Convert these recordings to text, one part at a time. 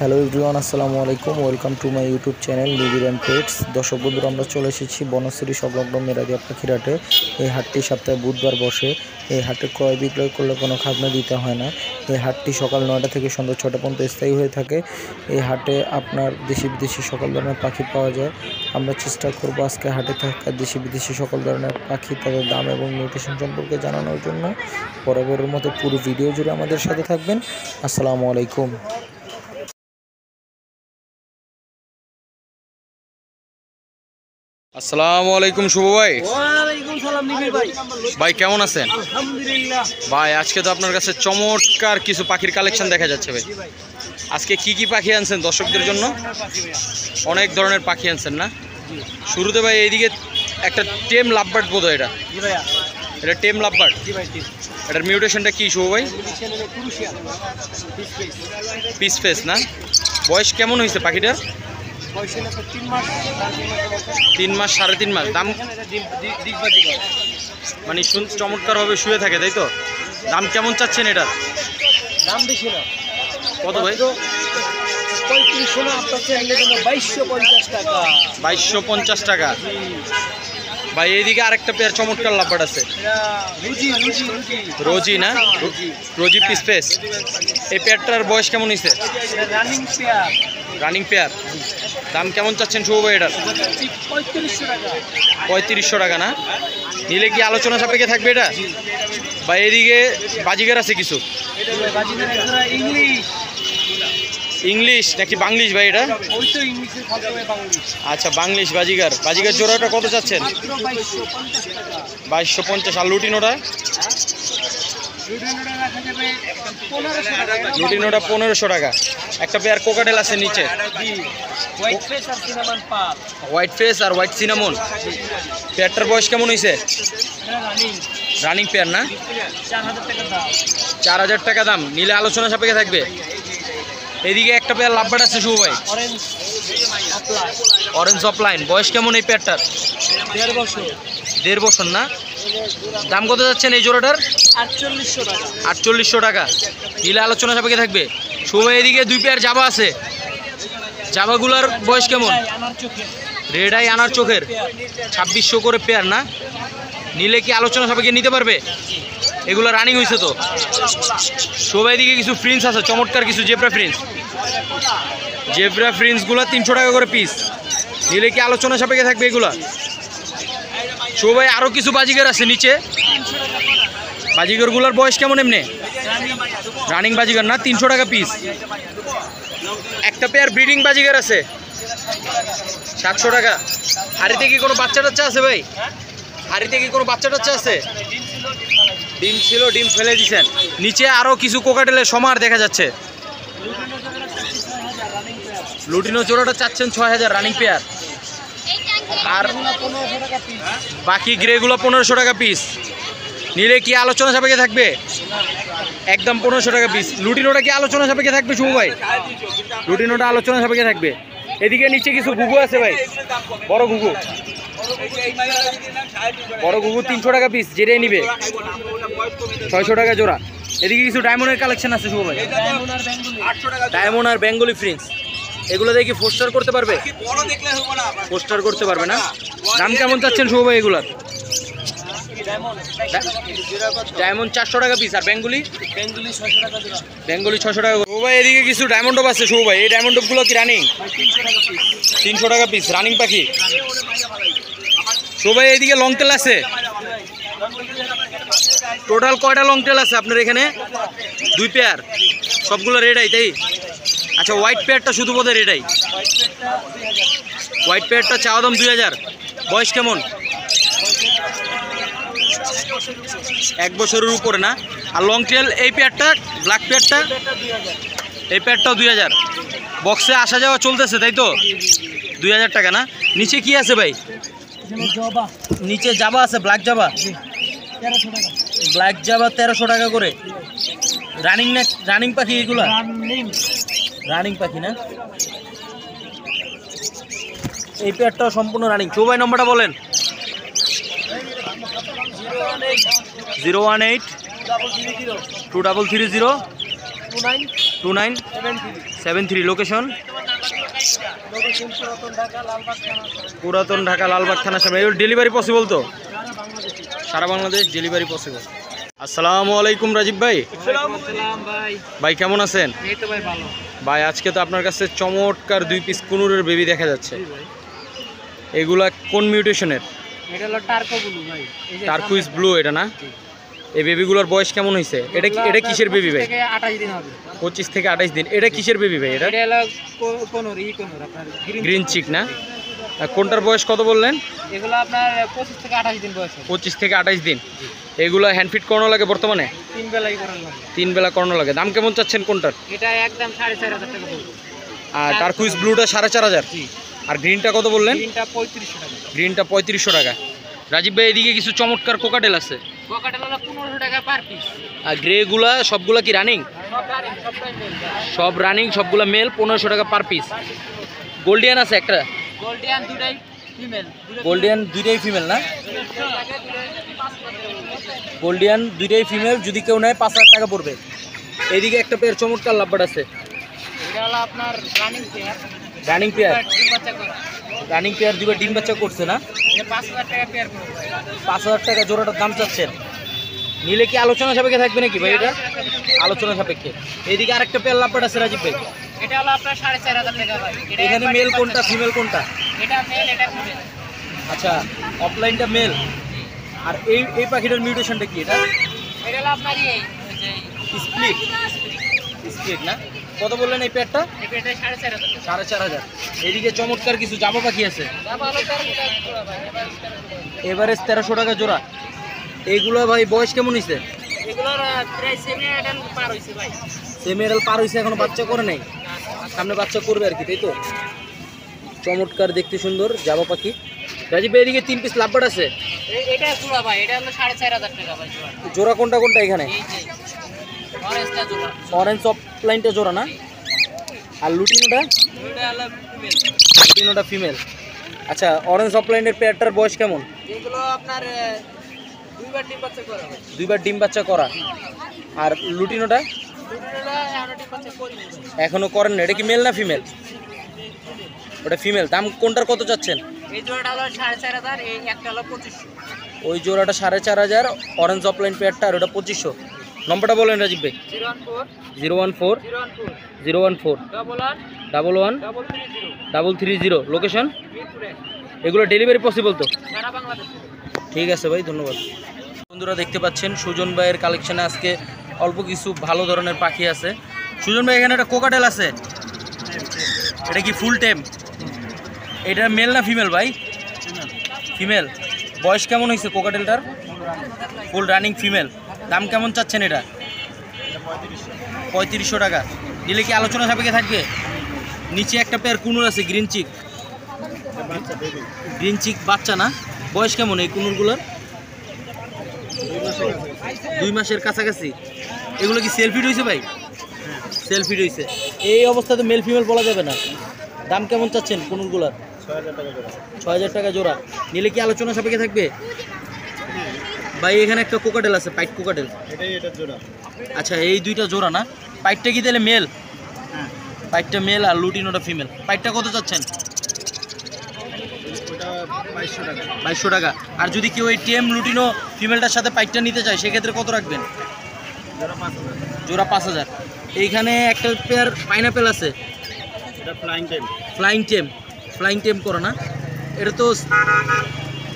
Hello everyone, আসসালামু আলাইকুম। Welcome to my YouTube channel লিভির অ্যান্ড পেটস। দর্শক বন্ধুরা, আমরা চলে এসেছি বনশ্রী সংলগ্ন মেরাদিয়া পাখির হাটে। এই হাটটি সপ্তাহে বুধবার বসে। এই হাটে ক্রয় বিক্রয় করলে কোনো খাজনা দিতে হয় না। এই হাটটি সকাল 9টা থেকে সন্ধ্যা 6টা পর্যন্ত স্থায়ী হয়ে থাকে। এই হাটে আপনার দেশি বিদেশি সকল ধরনের পাখি পাওয়া যায়। আমরা চেষ্টা করব আজকে হাটে থাকা দেশি বিদেশি সকল ধরনের পাখি, তাদের দাম এবং নিউট্রিশন সম্পর্কে জানানোর জন্য। বরাবরের মতো পুরো ভিডিও জুড়ে আমাদের সাথে থাকবেন। আসসালামু আলাইকুম। আসসালামু আলাইকুম শুভ ভাই। ওয়ালাইকুম সালাম নিবিড় ভাই। ভাই কেমন আছেন? আলহামদুলিল্লাহ ভাই আজকে তো আপনার কাছে চমৎকার কিছু পাখির কালেকশন দেখা যাচ্ছে ভাই। আজকে কি কি পাখি আনছেন দর্শকদের জন্য? অনেক ধরনের পাখি আনছেন না? শুরুতে ভাই এইদিকে একটা টেম লাভবার্ড বোধহয় এটা। জি ভাইয়া। এটা টেম লাভবার্ড। জি ভাই ঠিক। এটার মিউটেশনটা কি শুভ ভাই? চ্যানেলে ক্রুশিয়াল পিস ফেস না? বয়স কেমন হয়েছে পাখিটার? বয়স হলো তো 3 মাস 3 মাস 3.5 মাস। দাম দিগবাজি করে। মানে চমৎকারভাবে শুয়ে থাকে তাই তো? দাম কেমন চাচ্ছেন এটার? দাম বেশি না। কত ভাই? 3500 না, আপনার চ্যানেলের জন্য 2250 টাকা। 2250 টাকা। ভাই এইদিকে আরেকটা পেয়ার চমৎকার লাভবার্ড আছে। এটা রুজি রোজি না? রোজি পিস ফেস। এই পেয়ারটার বয়স কেমন হয়েছে? এটা রানিং পেয়ার। Running pair. দাম কেমন চাচ্ছেন শুভ ভাই এটার? 3500 টাকা। 3500 টাকা না? নিলে কি আলোচনা সাপেক্ষে থাকবে এটা? বা এইদিকে বাজিগার আছে কিছু? বাজিদের একজোড়া ইংলিশ। ইংলিশ নাকি বাংলিশ ভাই এটা? ওই তো ইংলিশের ফালতু বাংলিশ। আচ্ছা, বাংলিশ বাজিগার। বাজিগার জোড়াটা কত চাচ্ছেন? মাত্র 2250 টাকা। 2250। আর লুটিনোটা? লুটিনোটা রাখা যাবে 1500 টাকা। লুটিনোটা 1500 টাকা। একটা পেয়ার কোকাটেল আছে নিচে। জি। হোয়াইট ফেস আর সিনামন পাল। হোয়াইট ফেস আর হোয়াইট সিনামন। পেয়ারটার বয়স কেমন হয়েছে? এটা রানিং। রানিং পেয়ার না? 4000 টাকা দাম। 4000 টাকা দাম। নিলে আলোচনা সাপেক্ষে থাকবে। এদিকে একটা পেয়ার লাভবার্ড আছে শুভ ভাই। Orange offline. Orange offline. বয়স কেমন এই পেয়ারটার? 1.5 বছর। 1.5 বছর না? দাম কত যাচ্ছেন এই জোড়াটার? 4800 টাকা। 4800 টাকা। নিলে আলোচনা সাপেক্ষে থাকবে। শুভ ভাই, এদিকে 2 পেয়ার জাবা আছে। জাবাগুলার বয়স কেমন? আনার চোখে। রেড আই আনার চোখের। 2600 করে পেয়ার না? নিলে কি আলোচনা সাপেক্ষে নিতে পারবে? এগুলো রানিং হয়েছে তো? শুভ ভাই, এদিকে কিছু ফ্রিন্স আছে, চমৎকার কিছু জেব্রা ফ্রিন্স। জেব্রা ফ্রিন্সগুলো 300 টাকা করে পিস। নিলে কি আলোচনা সাপেক্ষে থাকবে এগুলা? শুভ ভাই, আরও কিছু বাজিগার আছে নিচে। বাজিগারগুলোর বয়স কেমন এমনি? রানিং বাজিগার না? 300 টাকা পিস। একটা পেয়ার ব্রিডিং বাজিগার আছে 700 টাকা। হাড়িতে কি কোনো বাচ্চা টাচ্চা আছে ভাই? হাড়িতে কি কোনো বাচ্চা টাচ্চা আছে? ডিম ছিল, ডিম ফেলে দিছেন। নিচে আরও কিছু কোকাটেলের সমার দেখা যাচ্ছে। লুটিনো জোড়াটা চাচ্ছেন 6000 রানিং পেয়ার। আর 1500 টাকা পিস। বাকি গ্রেগুলো 1500 টাকা পিস। নিলে কি আলোচনা সাপেক্ষে থাকবে? একদম 1500 টাকা পিস। লুটিনোটা কি আলোচনা সাপেক্ষে থাকবে শুভ ভাই? লুটিনোটা আলোচনা সাপেক্ষে থাকবে। এদিকে নিচে কিছু ঘুঘু আছে ভাই, বড় ঘুঘু। বড় ঘুঘু 300 টাকা পিস, যেটাই নিবে 600 টাকা জোড়া। এদিকে কিছু ডায়মন্ডের কালেকশন আছে শুভ ভাই। ডায়মন্ড আর বেঙ্গলি ফ্রিন্স। এগুলো দেখি পোস্টার করতে পারবে? পোস্টার করতে পারবে না? দাম কেমন চাচ্ছেন শুভ ভাই এগুলার? ডায়মন্ড 400 টাকা পিস। আর বেঙ্গলি? বেঙ্গলি 600 টাকা জোড়া। বেঙ্গলি 600 টাকা। শুভ ভাই, এদিকে কিছু ডায়মন্ড ডব আছে শুভ ভাই। এই ডায়মন্ড ডবগুলো কি রানিং? 300 টাকা পিস। 300 টাকা পিস রানিং পাখি। শুভ ভাই, এদিকে লং টেল আছে। টোটাল কয়টা লং টেল আছে আপনার এখানে? 2 পেয়ার। সবগুলো রেড আই তাই? আচ্ছা, হোয়াইট পেয়ারটা শুধু বোধহয় রেড আই। হোয়াইট পেয়ারটা চাওয়া দাম 2000। বয়স কেমন? 1 বছরের উপরে না? আর লং টেল এই পেয়ারটা, ব্ল্যাক পেয়ারটা, এই পেয়ারটাও 2000। বক্সে আসা যাওয়া চলতেছে তাই তো? 2000 টাকা না? নিচে কি আছে ভাই? জবা নিচে জাবা আছে, ব্ল্যাক জাবা। 1300 টাকা। ব্ল্যাক জাবা 1300 টাকা করে। রানিং না? রানিং পাখি এগুলো? রানিং। রানিং পাখি না? এই পেয়ারটাও সম্পূর্ণ রানিং। শুভ ভাই, নম্বরটা বলেন। 018 2330 29 29 73 লোকেশন লোকেশন পুরাতন ঢাকা লালবাগ থানা। পুরাতন ঢাকা লালবাগ থানার সামনে। এর ডেলিভারি পসিবল তো? সারা বাংলাদেশ ডেলিভারি পসিবল। আসসালামু আলাইকুম রাজীব ভাই। আসসালাম ভাই। ভাই কেমন আছেন? এই তো ভাই ভালো। ভাই আজকে তো আপনার কাছে চমৎকার 2 পিস কুনুরের বেবি দেখা যাচ্ছে। এগুলা কোন মিউটেশনের? এটা হলো টার্কো ব্লু ভাই। এই যে টার্কুইজ ব্লু এটা না? এই বেবিগুলোর বয়স কেমন হয়েছে? এটা কিসের বেবি ভাই? 28 দিন হবে। 25 থেকে 28 দিন। এটা কিসের বেবি ভাই? এটা এটা হলো কোনোর আপনার গ্রিন চিক না? আর কোনটার বয়স কত বললেন? এগুলো আপনার 25 থেকে 28 দিন বয়স হবে। 25 থেকে 28 দিন। এগুলো হ্যান্ড ফিট করানো লাগে বর্তমানে? 3 বেলাই করার লাগে। 3 বেলা করানো লাগে। দাম কেমন চাচ্ছেন কোনটার? এটা একদম 4500 টাকা পড়বে। আর টার্কুইজ ব্লুটা 4500। জি। আর গ্রিনটা কত বললেন? গ্রিনটা 3500 টাকা। গ্রিনটা 3500 টাকা। রাজীব ভাই এদিকে কিছু চমৎকার কোকাটেল আছে। কোকাটেল হলো 1500 টাকা পার পিস। আর গ্রেগুলা সবগুলা কি রানিং? সবটাই মেল। সব রানিং, সবগুলা মেল, 1500 টাকা পার পিস। গোল্ডিয়ান আছে একটা? গোল্ডিয়ান দুটাই ফিমেল। গোল্ডিয়ান দুইটাই ফিমেল না? গোল্ডিয়ান দুইটাই ফিমেল। যদি কেউ নেয় 5000 টাকা পড়বে। এইদিকে একটা পেয়ার চমৎকার লাভবার্ড আছে। এটা হলো আপনার রানিং পেয়ার। Running pair? ডিম বাচ্চা করা। রানিং পেয়ার দুইবার ডিম বাচ্চা করছে না? এটা 5000 টাকা পেয়ার পড়বে। 5000 টাকা জোড়াটার দাম চাচ্ছেন। নিলে কি আলোচনা সাপেক্ষে থাকবে নাকি ভাই এটা? আলোচনা সাপেক্ষে। এইদিকে আরেকটা পেয়ার লাভবার্ড আছে রাজীব ভাই। এটা হলো আপনার 4500 টাকা ভাই। এটা এখানে মেল কোনটা, ফিমেল কোনটা? এটা মেল, এটা ফিমেল। আচ্ছা, অফলাইনটা মেল। আর এই পাখিটার মিউটেশনটা কি এটা? এটা হলো আপনার এই যে স্প্লিট। স্প্লিট না? কত বললেন এই পেয়ারটা? এই পেয়ারটা 4500 টাকা। 4500। এদিকে চমৎকার কিছু জামা পাখি আছে। দাম হলো 1300 টাকা ভাই। এভারেজ 1300 টাকা জোড়া। এইগুলো ভাই বয়স কেমন হয়েছে? এগুলোর প্রায় সেমি এডাল পার হইছে ভাই। সেমিয়ারাল পার হয়েছে, এখনো বাচ্চা করে নাই। সামনে বাচ্চা করবে আর কি, তাই তো? চমৎকার, দেখতে সুন্দর জামা পাখি। রাজীব ভাই এদিকে 3 পিস লাভবার্ড আছে। এটা জোড়া ভাই। এটা হলো 4500 টাকা ভাই জোড়া। জোড়া কোনটা কোনটা এখানে? এই যে অরেঞ্জটা জোড়া। অরেঞ্জ অফলাইনটা জোড়া না? আর লুটিনোটা? এটা হলো ফিমেল। লুটিনোটা ফিমেল। আচ্ছা, অরেঞ্জ অফলাইনের পেয়ারটার বয়স কেমন? এগুলো আপনার দুইবার ডিম বাচ্চা করা ভাই। দুইবার ডিম বাচ্চা করা। আর লুটিনোটা? দুটোটা এখনো ডিম বাচ্চা করিনি ভাই। এখনো করেন না। এটা কি মেল না ফিমেল? ওটা ফিমেল। দাম কোনটার কত চাচ্ছেন? এই জোড়াটা হলো 4500, এই একটা হলো 2500। ওই জোড়াটা 4500, অরেঞ্জ অফলাইন পেয়ারটা, আর ওটা 2500। নম্বরটা বলেন রাজীব ভাই। 014 014 11 330 লোকেশন? এগুলো ডেলিভারি পসিবল তো? সারা বাংলাদেশ। ঠিক আছে ভাই, ধন্যবাদ। বন্ধুরা দেখতে পাচ্ছেন সুজন ভাইয়ের কালেকশানে আজকে অল্প কিছু ভালো ধরনের পাখি আছে। সুজন ভাই এখানে একটা কোকাটেল আছে। এটা কি ফুল টেম? এটা মেল না ফিমেল ভাই? ফিমেল। বয়স কেমন হয়েছে কোকাটেলটার? Full running female. দাম কেমন চাচ্ছেন এটা? 3500 টাকা। নিলে কি আলোচনা সাপেক্ষে থাকবে? নিচে একটা পেয়ার কুনুর আছে, গ্রিন চিক। গ্রিন চিক বাচ্চা না? বয়স কেমন এই কুনুরগুলোর? 2 মাসের কাছাকাছি। এগুলো কি সেলফিড হয়েছে ভাই? সেলফিড হয়েছে। এই অবস্থাতে মেল ফিমেল বলা যাবে না। দাম কেমন চাচ্ছেন কুনুরগুলোর? 6000 টাকা জোড়া। নিলে কি আলোচনা সাপেক্ষে থাকবে? ভাই এখানে একটা কোকাটেল আছে, পাইট কোকাটেল। আচ্ছা, এই দুইটা জোড়া না? পাইটটা কি তাহলে মেল? পাইটটা মেল আর লুটিনোটা ফিমেল। পাইটটা কত চাচ্ছেন? 2200 টাকা। আর যদি কেউ এই টেম লুটিনো ফিমেলটার সাথে পাইটটা নিতে চায় সেক্ষেত্রে কত রাখবেন? জোড়া 5000। এইখানে একটা পেয়ার পাইনাপেল আছে। ফ্লাইং টেম করো না? এটা তো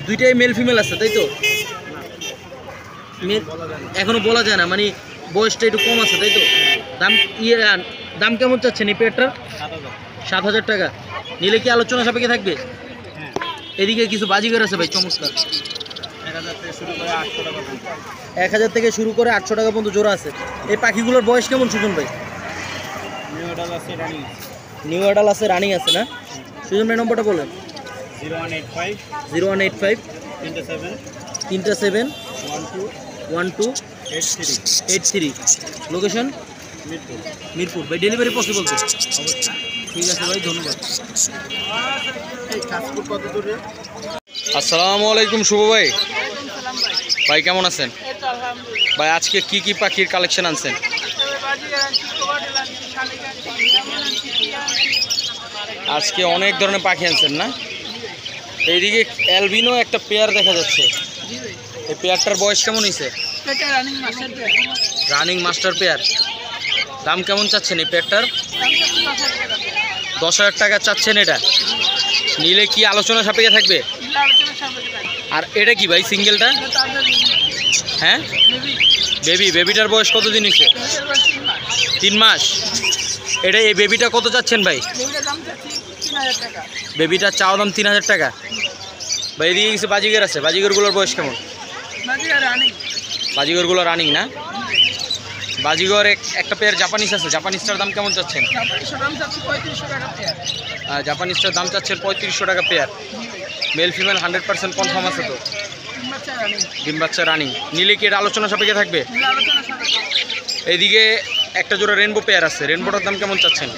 দুইটাই মেল ফিমেল আছে, তাই তো? এখনো বলা যায় না, মানে বয়সটা একটু কম আছে, তাই তো? দাম কেমন চাচ্ছেন এই পেয়ারটার? 7000 টাকা। নিলে কি আলোচনা সাপেক্ষে থাকবে? এদিকে কিছু বাজিগার আছে ভাই চমৎকার। 1000 থেকে শুরু করে 800 টাকা পর্যন্ত জোড়া আছে। এই পাখিগুলোর বয়স কেমন সুজন ভাই? নিউ অ্যাডাল আছে, রানিং আছে না? সুজন ভাই নম্বরটা বলেন। 0185 37 1283। লোকেশন? মিরপুর। ভাই ডেলিভারি পসিবল তো? ঠিক আছে ভাই, ধন্যবাদ। আসসালামু আলাইকুম শুভ ভাই। ভাই কেমন আছেন? ভাই আজকে কি কি পাখির কালেকশন আনছেন? আজকে অনেক ধরনের পাখি আনছেন না? এইদিকে অ্যালবিনো একটা পেয়ার দেখা যাচ্ছে। এই পেয়ারটার বয়স কেমন হয়েছে? Running master pair. দাম কেমন চাচ্ছেন এই পেয়ারটার? 10,000 টাকা চাচ্ছেন। এটা নিলে কি আলোচনা সাপেক্ষে থাকবে? আর এটা কি ভাই সিঙ্গেলটা? হ্যাঁ বেবিটার বয়স কতদিন হয়েছে? 3 মাস। এটা এই বেবিটা কত চাচ্ছেন ভাই? বেবিটার চাওয়া দাম 3000 টাকা। ভাই এদিকে কিছু বাজিগর আছে, বাজিগরগুলোর বয়স কেমন? বাজিগরগুলো রানিং না? বাজিগর একটা পেয়ার জাপানিজ আছে, জাপানিজটার দাম কেমন চাচ্ছেন? জাপানিজটার দাম চাচ্ছেন 3500 টাকা পেয়ার। মেল ফিমেল 100% কনফার্ম আছে তো? ডিম বাচ্চা রানিং। নিলে কি এটা আলোচনা সাপেক্ষে থাকবে? এইদিকে একটা জোড়া রেনবো পেয়ার আছে, রেনবোটার দাম কেমন চাচ্ছেন?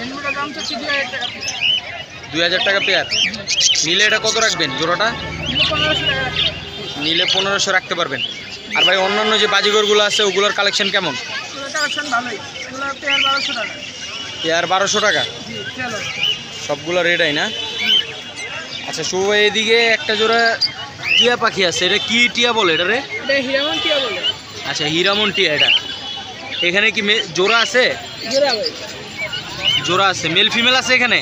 2000 টাকা পেয়ার। নিলে এটা কত রাখবেন জোড়াটা? নিলে 1500 রাখতে পারবেন। আর ভাই অন্যান্য যে বাজিগরগুলো আছে ওগুলোর কালেকশন কেমন? পেয়ার 1200 টাকা সবগুলো রেডাই না? আচ্ছা শুভ ভাই এদিকে একটা জোড়া টিয়া পাখি আছে, এটা কি টিয়া বলে এটা রে? আচ্ছা হিরামন টিয়া। এটা এখানে কি জোড়া আছে? জোড়া আছে। মেল ফিমেল আছে এখানে?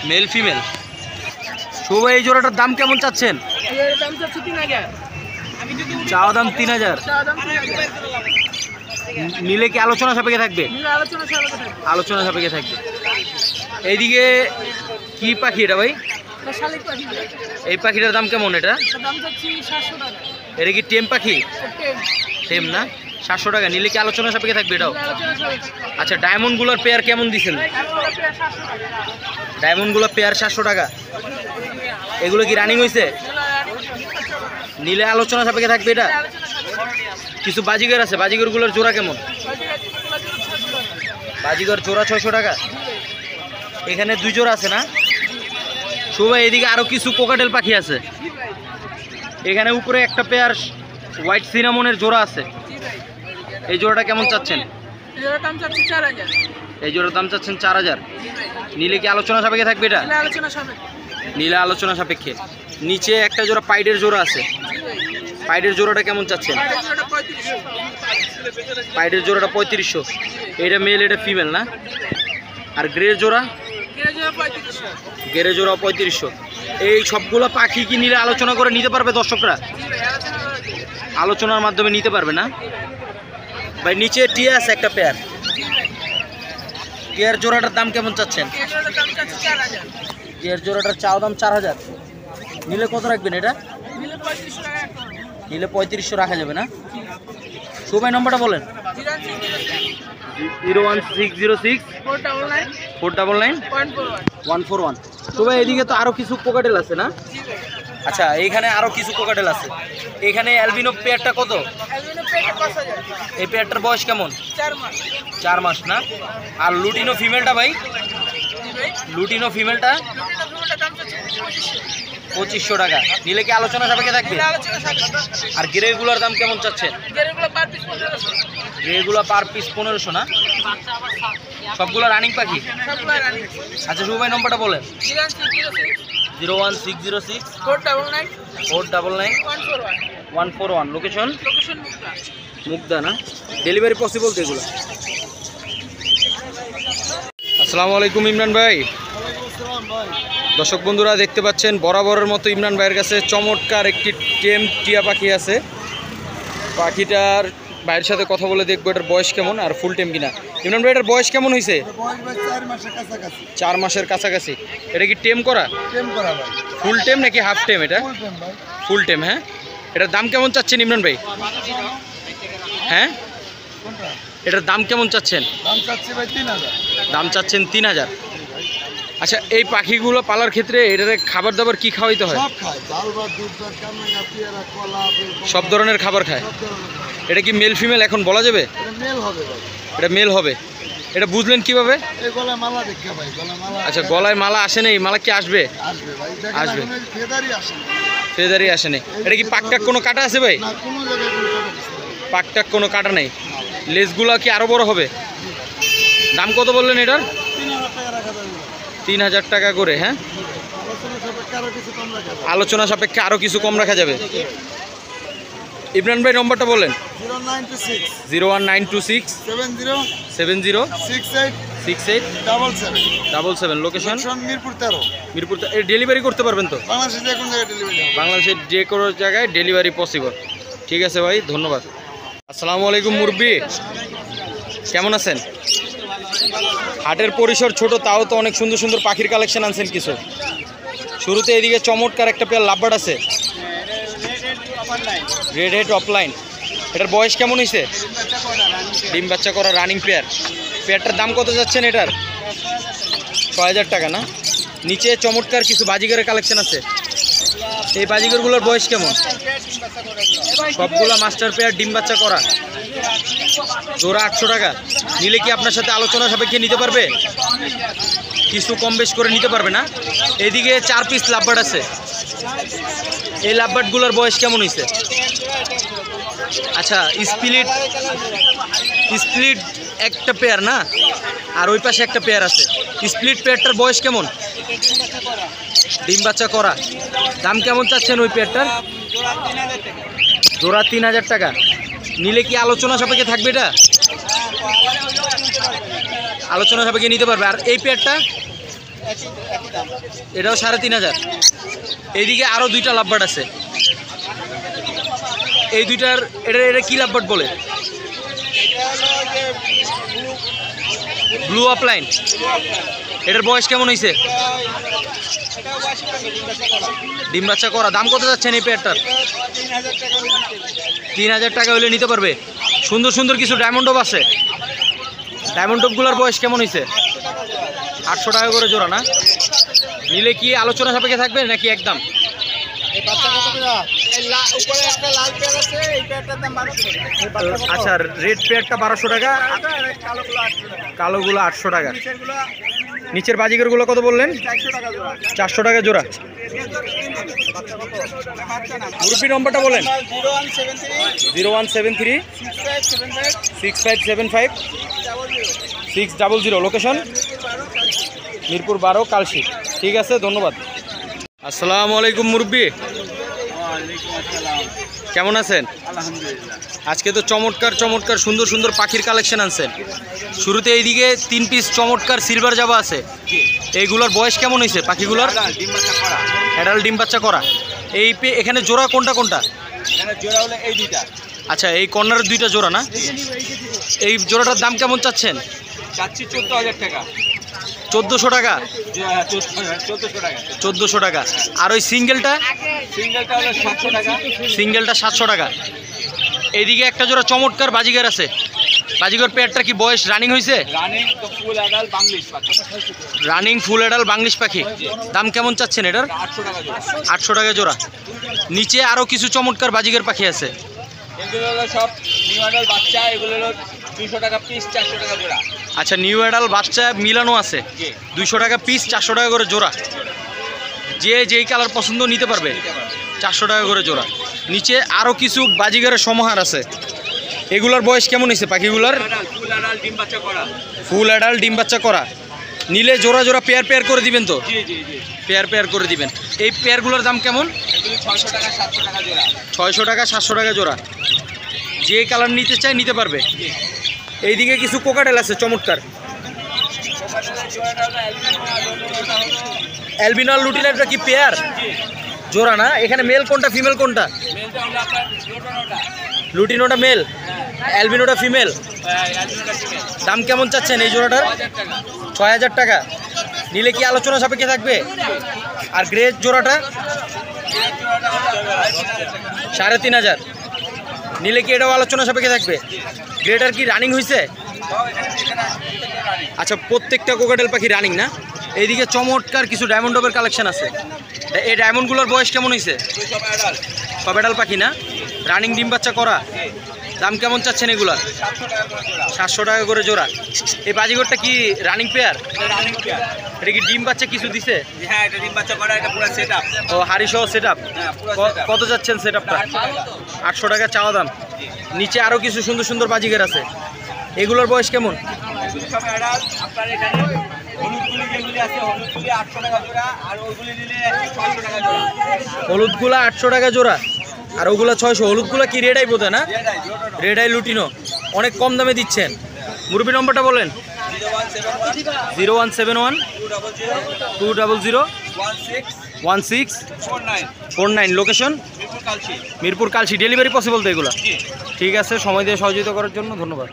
Male female. শুভ ভাই এই জোড়াটার দাম কেমন চাচ্ছেন? চাওয়া দাম 3000। নিলে কি আলোচনা সাপেক্ষে থাকবে? আলোচনা সাপেক্ষে থাকবে। এইদিকে কি পাখি এটা ভাই? এই পাখিটার দাম কেমন? এটা এটা কি টেম পাখি? টেম না? 700 টাকা। নিলে কি আলোচনা সাপেক্ষে থাকবে এটাও? আচ্ছা ডায়মন্ডগুলোর পেয়ার কেমন দিচ্ছেন? ডায়মন্ডগুলো পেয়ার 700 টাকা। এগুলো কি রানিং হয়েছে? নিলে আলোচনা সাপেক্ষে থাকবে এটা? কিছু বাজিগর আছে, বাজিগরগুলোর জোড়া কেমন? বাজিগর জোড়া 600 টাকা। এখানে 2 জোড়া আছে না? শুভ এদিকে আরো কিছু কোকাটেল পাখি আছে। এখানে উপরে একটা পেয়ার হোয়াইট সিনামনের জোড়া আছে। এই জোড়াটা কেমন চাচ্ছেন? এই জোড়ার দাম চাচ্ছেন 4000। নিলে কি আলোচনা সাপেক্ষে থাকবে এটা? নিলে আলোচনা সাপেক্ষে। নিচে একটা জোড়া পাইডের জোড়া আছে। পাইডের জোড়াটা কেমন চাচ্ছেন? পাইডের জোড়াটা 3500। এটা মেল এটা ফিমেল না? আর গ্রের জোড়া? গ্রে জোড়া 3500। এই সবগুলো পাখি কি নিলে আলোচনা করে নিতে পারবে দর্শকরা? আলোচনার মাধ্যমে নিতে পারবে না ভাই? নিচে টিয়া আছে একটা পেয়ার। টিয়ার জোড়াটার দাম কেমন চাচ্ছেন? টিয়ার জোড়াটার চাওয়া দাম 4000। নিলে কত রাখবেন এটা? নিলে 3500 রাখা যাবে না? সবাই নম্বরটা বলেন। 01606 499 141। সবাই এদিকে তো আরো কিছু কোকাটেল আছে না? আচ্ছা এইখানে আরো কিছু কোকাটেল আছে। এখানে অ্যালবিনো পেয়ারটা কত? এই পেয়ারটার বয়স কেমন? 4 মাস না? আর লুটিনো ফিমেলটা ভাই? লুটিনো ফিমেলটা 2500 টাকা। নিলে কি আলোচনা সাপেক্ষে থাকবে? আর গ্রেগুলোর দাম কেমন চাচ্ছেন? গ্রেগুলো পার পিস 1500 না? সবগুলো রানিং পাখি? আচ্ছা শুভ ভাই নম্বরটা বলেন। 01606 499 141। লোকেশন মুগদা না? ডেলিভারি পসিবল তো এগুলো? আসসালামু আলাইকুম ইমরান ভাই। দর্শক বন্ধুরা দেখতে পাচ্ছেন বরাবরের মতো ইমরান ভাইয়ের কাছে চমৎকার একটি টেম টিয়া পাখি আছে। পাখিটার ভাইয়ের সাথে কথা বলে দেখবো এটার বয়স কেমন আর ফুল টেম কিনা। ইমরান ভাই এটার বয়স কেমন হয়েছে? 4 মাসের কাছাকাছি। এটা কি টেম করা? ফুল টেম নাকি হাফ টেম? এটা ফুল টেম। হ্যাঁ এটার দাম কেমন চাচ্ছেন ইমরান ভাই? হ্যাঁ এটার দাম কেমন চাচ্ছেন? দাম চাচ্ছেন 3000। আচ্ছা এই পাখিগুলো পালার ক্ষেত্রে এটার খাবার দাবার কি খাওয়াইতে হয়? সব ধরনের খাবার খায়। এটা কি মেল ফিমেল এখন বলা যাবে? এটা মেল হবে। এটা বুঝলেন কিভাবে? আচ্ছা গলায় মালা আসে নাই, মালা কি আসবে? আসবে। ফেদারি আসে নাই। এটা কি পাকটাক কোনো কাটা আছে ভাই? পাকটাক কোনো কাটা নেই। লেজগুলো কি আরো বড় হবে? দাম কত বললেন এটার? 3000 টাকা করে। হ্যাঁ, আলোচনা সাপেক্ষে আরও কিছু কম রাখা যাবে। ইমরান ভাই নম্বরটা বলেন। 01926 706877 লোকেশন মিরপুর। ডেলিভারি করতে পারবেন তো? বাংলাদেশের যে কোনো জায়গায় ডেলিভারি পসিবল। ঠিক আছে ভাই, ধন্যবাদ। আসসালামু আলাইকুম মুরব্বি, কেমন আছেন? হাটের পরিসর ছোট, তাও তো অনেক সুন্দর সুন্দর পাখির কালেকশন আনছেন কিছু। শুরুতে এদিকে চমৎকার একটা পেয়ার লাভবার্ড আছে, রেড হেড অফলাইন। এটার বয়স কেমন হয়েছে? ডিম বাচ্চা করা রানিং পেয়ার। পেয়ারটার দাম কত যাচ্ছেন এটার? 6000 টাকা না? নিচে চমৎকার কিছু বাজিগরের কালেকশন আছে। এই বাজিগরগুলোর বয়স কেমন? সবগুলো মাস্টার পেয়ার, ডিম বাচ্চা করা। জোড়া 800 টাকা। নিলে কি আপনার সাথে আলোচনা সাপেক্ষে নিতে পারবে? কিছু কম বেশ করে নিতে পারবে না? এদিকে 4 পিস লাভবার্ড আছে। এই লাভবার্ডগুলোর বয়স কেমন হয়েছে? আচ্ছা, স্প্লিট একটা পেয়ার না, আর ওই পাশে একটা পেয়ার আছে। স্প্লিট পেয়ারটার বয়স কেমন? ডিম বাচ্চা করা। দাম কেমন চাচ্ছেন ওই পেয়ারটার? জোড়া 3000 টাকা। নিলে কি আলোচনা সাপেক্ষে থাকবে? এটা আলোচনা সাপেক্ষে নিতে পারবে। আর এই পেয়ারটা? এটাও 3500। এইদিকে আরও 2টা লাভবার্ড আছে। এই দুইটার এটা কি লাভবার্ড বলে? Blue offline. এটার বয়স কেমন হয়েছে? ডিম বাচ্চা করা। দাম কত যাচ্ছেন এই পেয়ারটার? 3000 টাকা হলে নিতে পারবে। সুন্দর সুন্দর কিছু ডায়মন্ড টপ আছে। ডায়মন্ড টপগুলোর বয়স কেমন হয়েছে? 800 টাকা করে জোড়া না? নিলে কি আলোচনা সাপেক্ষে থাকবে নাকি একদম? আচ্ছা, রেড পেয়ারটা 1200 টাকা, কালোগুলো 800 টাকা। নিচের বাজিগরগুলো কত বললেন? 400 টাকা জোড়া। মুরব্বি নম্বরটা বলেন। 0173 6575 600। লোকেশন মিরপুর 12, কালশি। ঠিক আছে, ধন্যবাদ। আসসালামু আলাইকুম মুরব্বি, কেমন আছেন? আজকে তো চমৎকার চমৎকার সুন্দর সুন্দর পাখির কালেকশন আনছেন। শুরুতে এইদিকে 3 পিস চমৎকার সিলভার জাবা আছে। এইগুলোর বয়স কেমন হয়েছে পাখিগুলোর? অ্যাডাল্ট ডিম বাচ্চা করা। এখানে জোড়া কোনটা কোনটা? আচ্ছা, এই কর্নারের 2টা জোড়া না? এই জোড়াটার দাম কেমন চাচ্ছেন? 14,000 টাকা। 1400 টাকা। 1400 টাকা। আর ওই সিঙ্গেলটা? হলো 700 টাকা। সিঙ্গেলটা 700 টাকা। এইদিকে একটা জোড়া চমৎকার বাজিগার আছে। বাজিগর পেয়ারটা কি বয়স রানিং হয়েছে? রানিং ফুল অ্যাডাল বাংলিশ পাখি। দাম কেমন চাচ্ছেন এটার? 800 টাকা জোড়া। নিচে আরও কিছু চমৎকার বাজিগর পাখি আছে। এগুলো হলো সব নিউ অ্যাডাল বাচ্চা। এগুলো হলো 200 টাকা পিস, 400 টাকা জোড়া। আচ্ছা, নিউ অ্যাডাল বাচ্চা মিলানো আছে। 200 টাকা পিস, 400 টাকা করে জোড়া। যে যেই কালার পছন্দ নিতে পারবে। 400 টাকা করে জোড়া। নিচে আরও কিছু বাজিগরের সমাহার আছে। এগুলোর বয়স কেমন হয়েছে পাখিগুলোর? ফুল অ্যাডাল ডিম বাচ্চা করা। নিলে জোড়া জোড়া পেয়ার পেয়ার করে দিবেন তো? পেয়ার পেয়ার করে দিবেন। এই পেয়ারগুলোর দাম কেমন? 600 টাকা, 700 টাকা জোড়া। 600 টাকা, 700 টাকা জোড়া। যে কালার নিতে চায় নিতে পারবে। এইদিকে কিছু কোকাটেল আছে চমৎকার। অ্যালবিনো আর লুটিনোটা কি পেয়ার? জোড়া না? এখানে মেল কোনটা ফিমেল কোনটা? লুটিনোটা মেল, অ্যালবিনোটা ফিমেল। দাম কেমন চাচ্ছেন এই জোড়াটার? 6000 টাকা। নিলে কি আলোচনা সাপেক্ষে থাকবে? আর গ্রে জোড়াটা? 3500। নিলে কি এটাও আলোচনা সাপেক্ষে থাকবে? গ্রেটার কি রানিং হয়েছে? আচ্ছা, প্রত্যেকটা কোকাটেল পাখি রানিং না? এইদিকে চমৎকার কিছু ডায়মন্ড টপের কালেকশন আছে। এই ডায়মন্ডগুলোর বয়স কেমন হয়েছে? সব অ্যাডাল্ট পাখি না? রানিং ডিম বাচ্চা করা। দাম কেমন চাচ্ছেন এগুলা? 700 টাকা করে জোড়া। এই বাজিগরটা কি রানিং পেয়ার? এটা কি ডিম বাচ্চা কিছু দিছে? হ্যাঁ, এটা ডিম বাচ্চা করা। এটা পুরো সেটআপ। ও, হাড়ি সহ সেটআপ। কত যাচ্ছেন সেটআপটা? 800 টাকা চাওয়া দাম। নিচে আরও কিছু সুন্দর সুন্দর বাজিগর আছে। এগুলোর বয়স কেমন? সব অ্যাডাল্ট। আপনার এখানে হলুদ গুলি যেগুলি হলুদগুলা 800 টাকা জোড়া আর ওগুলা 600। হলুদগুলা কি রেড আই বোধ না? রেড আই লুটিনো, অনেক কম দামে দিচ্ছেন। মুরব্বি নম্বরটা বলেন। 0171 200 1649। Location Mirpur Kalshi. Delivery possible তো এগুলা? ঠিক আছে, সময় দিয়ে সহযোগিতা করার জন্য ধন্যবাদ।